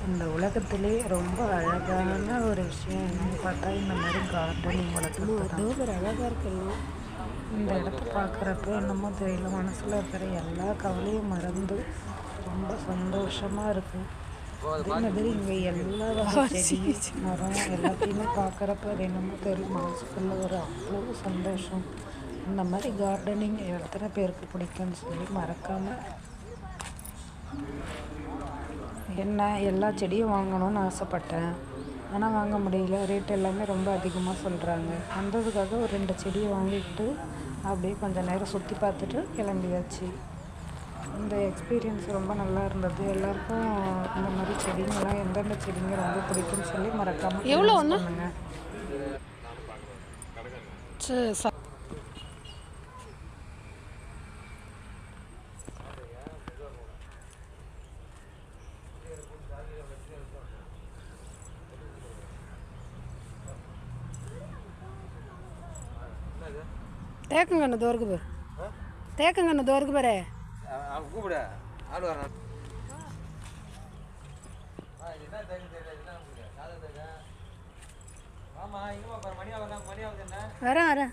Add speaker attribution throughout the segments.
Speaker 1: இந்த உலகத்திலே ரொம்ப அழகான ஒரு விஷயம் என்னன்னு பார்த்தா இந்த மாதிரி கார்டனிங் வளர்க்குறது தான்.
Speaker 2: ஒரு அழகாக இருக்கலாம்.
Speaker 1: இந்த இடத்த பார்க்குறப்ப என்னமோ தெரியல, மனசில் இருக்கிற எல்லா கவலையும் மறந்து ரொம்ப சந்தோஷமாக இருக்கும். அதே மாதிரி இங்கே எல்லா வகை செடி மரம் எல்லாத்தையுமே பார்க்குறப்ப அது என்னமோ தெரியும், மனசுக்குள்ள ஒரு அவ்வளோ சந்தோஷம். இந்த மாதிரி கார்டனிங் எத்தனை பேருக்கு பிடிக்கும்னு சொல்லி மறக்காமல். என்ன எல்லா செடியும் வாங்கணும்னு ஆசைப்பட்டேன், ஆனால் வாங்க முடியல. ரேட் எல்லாமே ரொம்ப அதிகமாக சொல்கிறாங்க. வந்ததுக்காக ஒரு 2 செடியை வாங்கிக்கிட்டு அப்படியே கொஞ்சம் நேரம் சுற்றி பார்த்துட்டு கிளம்பியாச்சு. இந்த எக்ஸ்பீரியன்ஸ் ரொம்ப நல்லா இருந்தது. எல்லாருக்கும் இந்த மாதிரி செடிங்கெல்லாம் எந்தெந்த செடிங்க ரொம்ப பிடிக்கும்னு சொல்லி மறக்காமல்
Speaker 2: எவ்வளோ
Speaker 1: பண்ணுங்க.
Speaker 2: தேக்கங்கண்ணு தோருக்கு பேர், தேக்கங்கண்ணு தோருக்கு பேரே
Speaker 3: கூப்பிட ஆள் வர
Speaker 2: வரேன் வரேன்.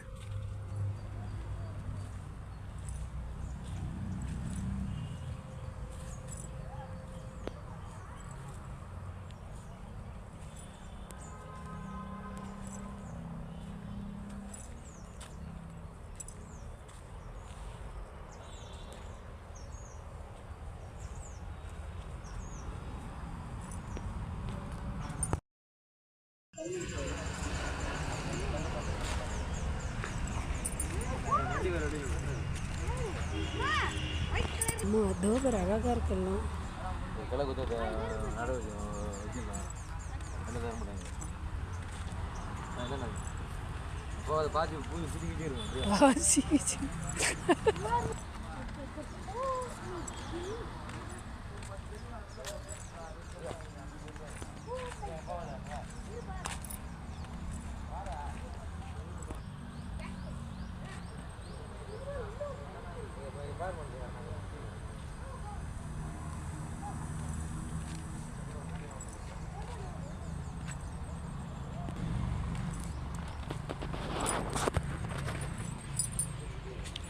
Speaker 2: அம்மா அதோ ஒரு அழகாக இருக்கலாம்.
Speaker 3: கிளை குத்த நட வச்சுக்கலாம் என்ன தர மாட்டாங்க. அப்போ அதை பார்த்து பூ சுற்றிக்கிட்டே இருக்கும்.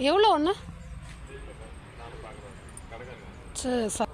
Speaker 2: எவ்வளோ ஒன்று? சரி.